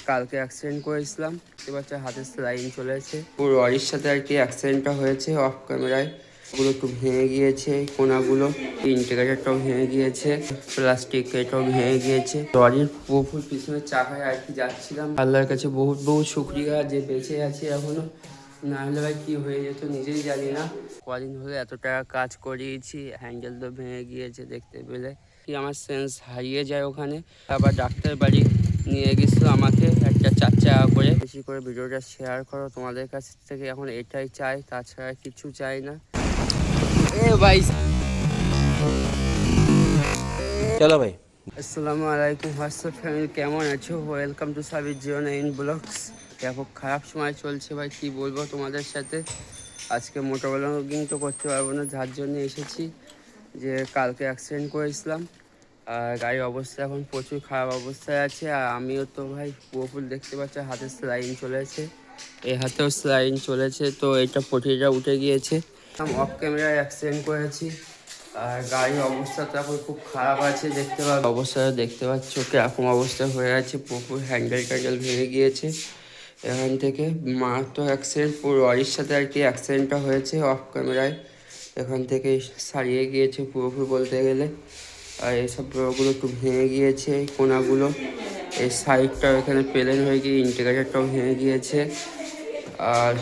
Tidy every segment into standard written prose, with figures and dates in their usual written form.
কালকে অ্যাক্সিডেন্ট করেছিলাম, এবার হাতে স্লাইন চলেছে। পুরো লরির সাথে আর কি অ্যাক্সিডেন্টটা হয়েছে অফ ক্যামেরায়। ওগুলো একটু ভেঙে গিয়েছে, কোনাগুলো ইন্ডিকেটরটাও ভেঙে গিয়েছে, প্লাস্টিক এটাও ভেঙে গিয়েছে। লরির পুরোপুরি পিছনের চাকায় আর কি যাচ্ছিলাম। আল্লাহর কাছে বহুত বহুত শুক্রিয়া যে বেঁচে আছি এখনো, না হলে ভাই কি হয়ে যেত নিজেই জানি না। কদিন হলে এত টাকা কাজ করিয়েছি, হ্যান্ডেল তো ভেঙে গিয়েছে দেখতে পেলে। কি আমার সেন্স হারিয়ে যায় ওখানে। আবার ডাক্তার বাড়ি নিয়ে গেছিলো আমাকে একটা 4 টাকা করে। বেশি করে ভিডিওটা শেয়ার করো, তোমাদের কাছ থেকে এখন এটাই চাই, তাছাড়া কিছু চাই না। এ ভাই, চলো ভাই। আসসালামু আলাইকুম হোয়াটসঅ্যাপ ফ্যামিলি, কেমন আছো? Welcome to Sabir Jion in blogs. ব্যাপক খারাপ সময় চলছে ভাই, কি বলবো তোমাদের সাথে। আজকে মোটো ব্লগিং তো করতে পারবো না, যার জন্য এসেছি যে কালকে অ্যাক্সিডেন্ট করেছিলাম। আর গাড়ির অবস্থা এখন প্রচুর খারাপ অবস্থায় আছে। আর আমিও তো ভাই পুরোপুরি দেখতে পাচ্ছি হাতে স্লাইন চলেছে, এই হাতেও স্লাইন চলেছে। তো এটা পটিটা উঠে গিয়েছে। অফ ক্যামেরায় অ্যাক্সিডেন্ট করেছি। আর গাড়ির অবস্থা তো এখন খুব খারাপ আছে, দেখতে পাচ্ছ অবস্থাটা, দেখতে পাচ্ছ কিরকম অবস্থা হয়ে আছে। পুরো হ্যান্ডেল ট্যান্ডেল ভেঙে গিয়েছে। এখান থেকে মারাত্মক অ্যাক্সিডেন্ট, পুরো লরির সাথে আর কি অ্যাক্সিডেন্টটা হয়েছে অফ ক্যামেরায়। এখান থেকে সারিয়ে গিয়েছে পুরোপুরি বলতে গেলে। আর এইসব ওগুলো একটু ভেঙে গিয়েছে, কোনাগুলো এই সাইডটাও এখানে প্লেন হয়ে গিয়ে ইন্ডিকেটরটাও ভেঙে গিয়েছে। আর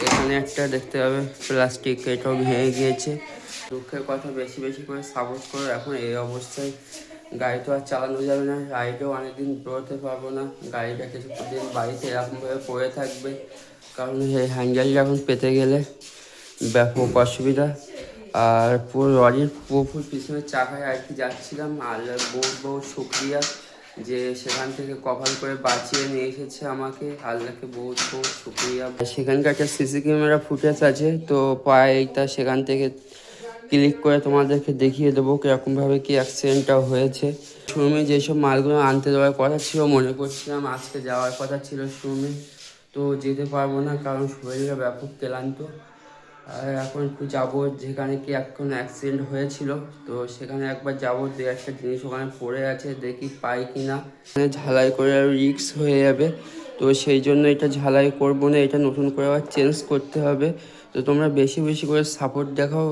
এখানে একটা দেখতে পাবে প্লাস্টিক, এটাও ভেঙে গিয়েছে। দুঃখের কথা, বেশি বেশি করে সাপোর্ট করো। এখন এই অবস্থায় গাড়ি তো আর চালানো যাবে না, রাইডেও অনেকদিন বেরোতে পারবো না। গাড়িটা কিছুদিন বাড়িতে এরকমভাবে পড়ে থাকবে, কারণ এই হ্যান্ডেলটা এখন পেতে গেলে ব্যাপক অসুবিধা। আর পুরো লরির পুরোপুরি পিছনের চাকায় আর কি যাচ্ছিলাম। আল্লাহর বহুত বহুত শুক্রিয়া যে সেখান থেকে কভার করে বাঁচিয়ে নিয়ে এসেছে আমাকে, আল্লাহকে বহুত বহুত শুক্রিয়া। সেখানকার একটা সিসি ক্যামেরা ফুটেজ আছে, তো এইটা সেখান থেকে ক্লিক করে তোমাদেরকে দেখিয়ে দেবো কীরকমভাবে কি অ্যাক্সিডেন্টটা হয়েছে। শোরুমে যেসব মালগুলো আনতে দেওয়ার কথা ছিল, মনে করছিলাম আজকে যাওয়ার কথা ছিল শোরুমে, তো যেতে পারবো না কারণ শরীরটা ব্যাপক ক্লান্ত। আর এখন একটু যাবো যেখানে কি এখন অ্যাক্সিডেন্ট হয়েছিল, তো সেখানে একবার যাবো। দু একটা জিনিস ওখানে পড়ে আছে, দেখি পাই কি না। ঝালাই করে আর রিক্স হয়ে যাবে, তো সেই জন্য এটা ঝালাই করবো না, এটা নতুন করে আবার চেঞ্জ করতে হবে। তো তোমরা বেশি বেশি করে সাপোর্ট দেখাও,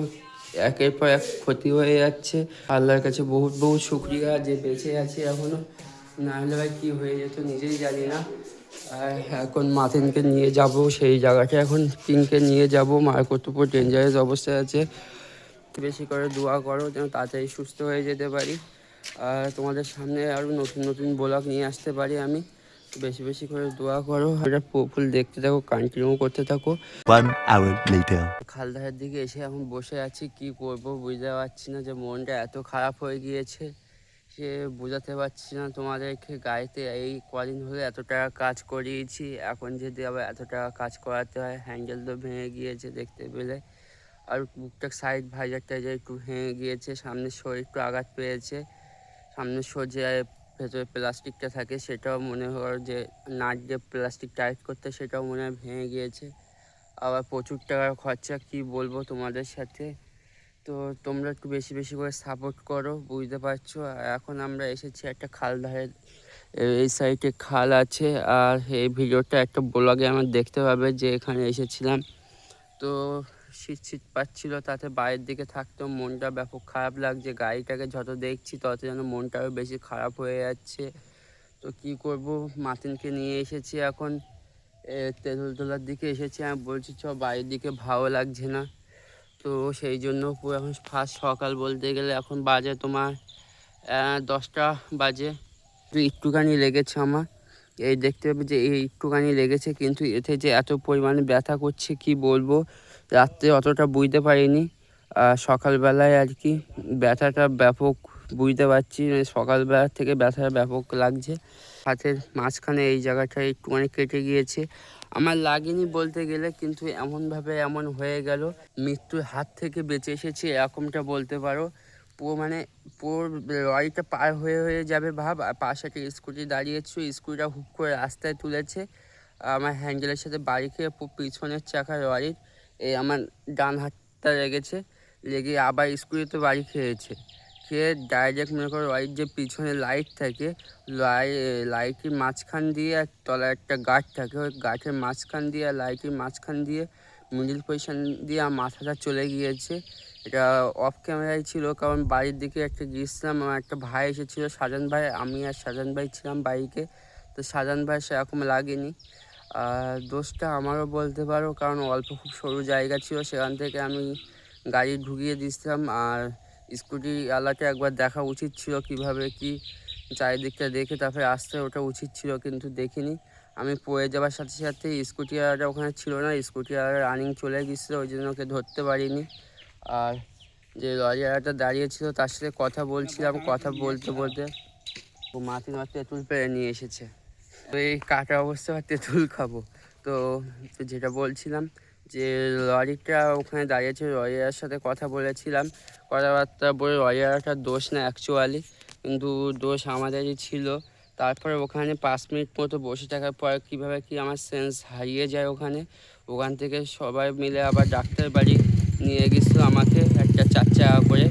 একের পর এক ক্ষতি হয়ে যাচ্ছে। আল্লাহর কাছে বহুত বহুত শুক্রিয়া যে বেঁচে আছে এখনো, না হলে ভাই কী হয়ে যেত নিজেই জানি না। আর এখন মাথিনকে নিয়ে যাব সেই জায়গাটা, এখন কিংকে নিয়ে যাব। মার্কো তো পুরো ডেঞ্জারাস অবস্থায় আছে। বেশি করে দোয়া করো যেন তাড়াতাড়ি সুস্থ হয়ে যেতে পারি, আর তোমাদের সামনে আরও নতুন নতুন ব্লগ নিয়ে আসতে পারি আমি। বেশি বেশি করে দোয়া করো, এটা ফুল দেখতে থাকো, কন্টিনিউ করতে থাকো। 1 hour later. খালধারের দিকে এসে এখন বসে আছি, কি করব বুঝতে পারছি না, যে মনটা এত খারাপ হয়ে গিয়েছে সে বোঝাতে পারছি না তোমাদেরকে। গাড়িতে এই কদিন হলে এত টাকা কাজ করিয়েছি, এখন যদি আবার এত টাকা কাজ করাতে হয়। হ্যান্ডেল তো ভেঙে গিয়েছে দেখতে পেলে, আর টুকটাক সাইড ভাইজার টাইজার একটু ভেঙে গিয়েছে, সামনের শো একটু আঘাত পেয়েছে। সামনের শো যে ভেতরে প্লাস্টিকটা থাকে সেটাও মনে হয় যে নাট দিয়ে প্লাস্টিক টাইট করতে, সেটাও মনে হয় ভেঙে গিয়েছে। আবার প্রচুর টাকার খরচা, কি বলবো তোমাদের সাথে। তো তোমরা একটু বেশি বেশি করে সাপোর্ট করো, বুঝতে পারছো। এখন আমরা এসেছি একটা খাল ধারে, এই সাইডে খাল আছে। আর এই ভিডিওটা একটা ব্লগে আমার দেখতে পাবে যে এখানে এসেছিলাম। তো শীত শীত পাচ্ছিলো, তাতে বাইরের দিকে থাকতেও মনটা ব্যাপক খারাপ লাগছে। গাড়িটাকে যত দেখছি তত যেন মনটাও বেশি খারাপ হয়ে যাচ্ছে। তো কি করব, মাতিনকে নিয়ে এসেছি এখন তেঁতুলতলার দিকে এসেছি। আমি বলছি চ বাইরের দিকে, ভালো লাগছে না। তো সেই জন্য পুরো এখন ফার্স্ট সকাল বলতে গেলে এখন বাজে তোমার 10টা বাজে। তো একটুখানি লেগেছে আমার, এই দেখতে পাবে যে এই একটুখানি লেগেছে, কিন্তু এতে যে এত পরিমাণে ব্যথা করছে কি বলবো। রাত্রে অতটা বুঝতে পারিনি, সকালবেলায় আর কি ব্যথাটা ব্যাপক বুঝতে পারছি। মানে সকালবেলা থেকে ব্যথাটা ব্যাপক লাগছে। হাতের মাঝখানে এই জায়গাটা একটুখানি কেটে গিয়েছে। আমার লাগেনি বলতে গেলে, কিন্তু এমনভাবে এমন হয়ে গেল, মৃত্যুর হাত থেকে বেঁচে এসেছি এরকমটা বলতে পারো। পুরো মানে পুরো লরিটা পার হয়ে হয়ে যাবে ভাব, আর পাশে একটা স্কুটি দাঁড়িয়েছিল, স্কুটিটা হুপ করে রাস্তায় তুলেছে। আমার হ্যান্ডেলের সাথে বাড়ি খেয়ে পিছনের চাকা লরির এই আমার ডান হাতটা লেগেছে, লেগে আবার স্কুটিতে বাড়ি খেয়েছে। সে ডাইরেক্ট মনে করো লাইট যে পিছনে লাইট থাকে লাইটের মাঝখান দিয়ে তলায় একটা গার্ড থাকে, ওই গার্ডের মাঝখান দিয়ে লাইটের মাঝখান দিয়ে মিডিল পজিশন দিয়ে আমার মাথাটা চলে গিয়েছে। এটা অফ ক্যামেরায় ছিল, কারণ বাড়ির দিকে একটা গিয়েছিলাম, আমার একটা ভাই এসেছিলো সাজান ভাই, আমি আর সাজান ভাই ছিলাম বাইকে। তো সাজান ভাই সেরকম লাগেনি, দোষটা আমারও বলতে পারো, কারণ অল্প খুব সরু জায়গা ছিল, সেখান থেকে আমি গাড়ি ঢুকিয়ে দিয়েছিলাম। আর স্কুটি আলাটা একবার দেখা উচিত ছিল, কিভাবে কি চারিদিকটা দেখে তারপরে আসতে ওটা উচিত ছিল, কিন্তু দেখিনি। আমি পড়ে যাওয়ার সাথে সাথে স্কুটি আলাটা ওখানে ছিল না, স্কুটি আলা রানিং চলে গিয়েছিলো, ওই জন্য ওকে ধরতে পারিনি। আর যে লরি আলাটা দাঁড়িয়েছিল তার সাথে কথা বলছিলাম, কথা বলতে বলতে ও মাটি তেঁতুল পেরে নিয়ে এসেছে। তো এই কাটা অবস্থা তেঁতুল খাবো। তো যেটা বলছিলাম যে লরিটা ওখানে দাঁড়িয়েছে, লরিয়ার সাথে কথা বলেছিলাম, কথাবার্তা বলে লরিয়াটার দোষ না অ্যাকচুয়ালি, কিন্তু দোষ আমাদেরই ছিল। তারপরে ওখানে 5 মিনিট মতো বসে থাকার পর কীভাবে কি আমার সেন্স হারিয়ে যায় ওখান থেকে সবাই মিলে আবার ডাক্তার বাড়ি নিয়ে গেছিলো আমাকে, একটা 4 চাকা করে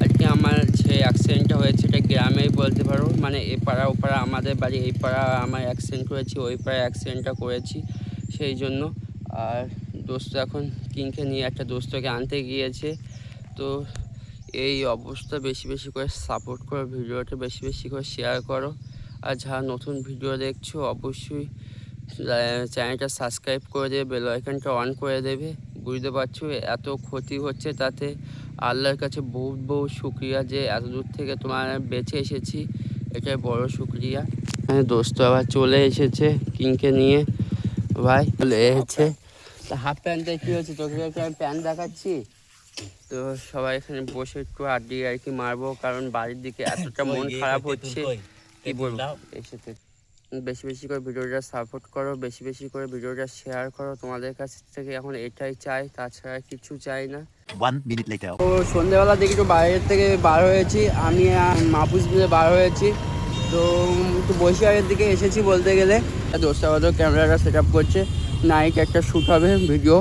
আর কি। আমার যে অ্যাক্সিডেন্টটা হয়েছে এটা গ্রামেই বলতে পারো, মানে এ পাড়া ও পাড়া আমাদের বাড়ি, এই পাড়া আমার অ্যাক্সিডেন্ট করেছি, ওই পাড়া অ্যাক্সিডেন্টটা করেছি সেই জন্য। আর দোস্ত এখন কিংকে নিয়ে একটা দোস্তকে আনতে গিয়েছে। তো এই অবস্থা বেশি বেশি করে সাপোর্ট করো, ভিডিওটা বেশি বেশি করে শেয়ার করো। আর যারা নতুন ভিডিও দেখছো অবশ্যই চ্যানেলটা সাবস্ক্রাইব করে দেবে, বেল আইকনটা অন করে দেবে। বুঝতে পারছো এত ক্ষতি হচ্ছে, তাতে আল্লাহর কাছে বহুত বহুত শুক্রিয়া যে এত দূর থেকে তোমার বেঁচে এসেছি, এটাই বড় শুক্রিয়া। দোস্ত আবার চলে এসেছে কিংকে নিয়ে, ভাই চলে এসেছে। তা হাফ প্যান্টটা কী হয়েছে, তোকে একটু আমি প্যান্ট দেখাচ্ছি। তো সবাই এখানে বসে একটু আড্ডি আর কি মারবো, কারণ বাড়ির দিকে এতটা মন খারাপ হচ্ছে, কি বলবো। এসেছে বেশি বেশি করে ভিডিওটা সাপোর্ট করো, বেশি বেশি করে ভিডিওটা শেয়ার করো, তোমাদের কাছ থেকে এখন এটাই চাই, তাছাড়া কিছু চাই না। 1 minute later. তো সন্ধ্যেবেলা দেখি একটু বাইরের থেকে বার হয়েছি, আমি আর মাহফুজ মিলে বার হয়েছি। তো একটু বসিরহাটের দিকে এসেছি বলতে গেলে। দোস্তা হয়তো ক্যামেরাটা সেট আপ করছে, নাইট একটা শ্যুট হবে ভিডিও।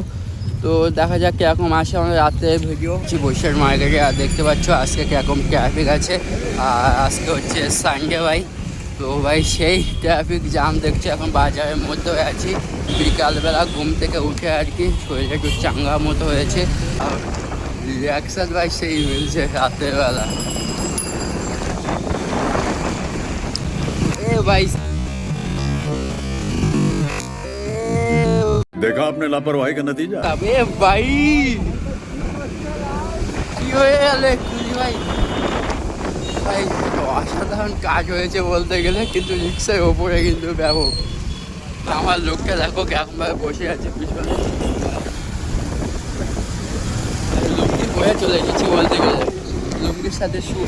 তো দেখা যাক কীরকম আসে আমাদের রাত্রের ভিডিও। বসিরহাট মার্কেটে আর দেখতে পাচ্ছ আজকে কীরকম ট্রাফিক আছে, আর আজকে হচ্ছে সানডে ভাই। তো ভাই সেই ট্রাফিক জ্যাম দেখছি, এখন বাজারের মধ্যে আছি। বিকালবেলা ঘুম থেকে উঠে আর কি শরীরটা একটু চাঙ্গা মতো হয়েছে, আর রিয়াকশন ভাই সেই মিলছে রাতের বেলা। এ ভাই देखा आपने लापरवाही का नतीजा। তবে ভাই কি হয়ে গেলে খুলি ভাই, ভাই অসাধারণ কাজ হয়েছে বলতে গেলে, কিন্তু রিক্সার ওপরে কিন্তু ব্যাপক। আমার লোকটা দেখো কেমনভাবে বসে আছে পিছনে, লুঙ্গি পরে চলে এসেছি বলতে গেলে, লুঙ্গির সাথে শু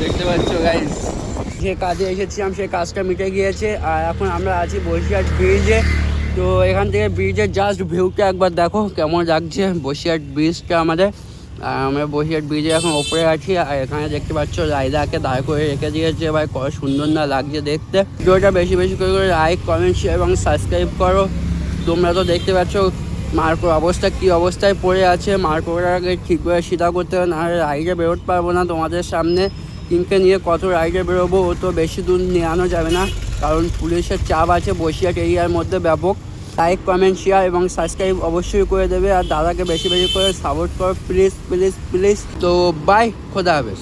দেখতে পাচ্ছ গাইস। যে কাজে এসেছিলাম সেই কাজটা মিটে গিয়েছে, আর এখন আমরা আছি বসিরহাট ব্রিজে। তো এখান থেকে ব্রিজের জাস্ট ভিউটা একবার দেখো কেমন লাগছে, বসিরহাট ব্রিজটা আমাদের। আর আমরা বসিরহাট ব্রিজে এখন ওপরে আছি, আর এখানে দেখতে পাচ্ছ রায়দাকে দাঁড় করে রেখে দিয়েছে, ভাই কত সুন্দর না লাগছে দেখতে। ভিডিওটা বেশি বেশি করে লাইক কমেন্ট শেয়ার এবং সাবস্ক্রাইব করো। তোমরা তো দেখতে পাচ্ছ মার্কোর অবস্থা কী অবস্থায় পড়ে আছে, মার্কোটাকে ঠিক করে সিধা করতে হবে, না রাইডে বেরোতে পারবো না তোমাদের সামনে। কিংকে নিয়ে কত রাইডে বেরোবো, ও তো বেশি দূর নিয়ে আনো যাবে না, কারণ পুলিশের চাপ আছে বসিরহাট এরিয়ার মধ্যে ব্যাপক। লাইক কমেন্ট শেয়ার এবং সাবস্ক্রাইব অবশ্যই করে দেবে, আর দাদাকে বেশি বেশি করে সাপোর্ট করো প্লিজ প্লিজ প্লিজ। তো বাই, খোদা হাফেজ।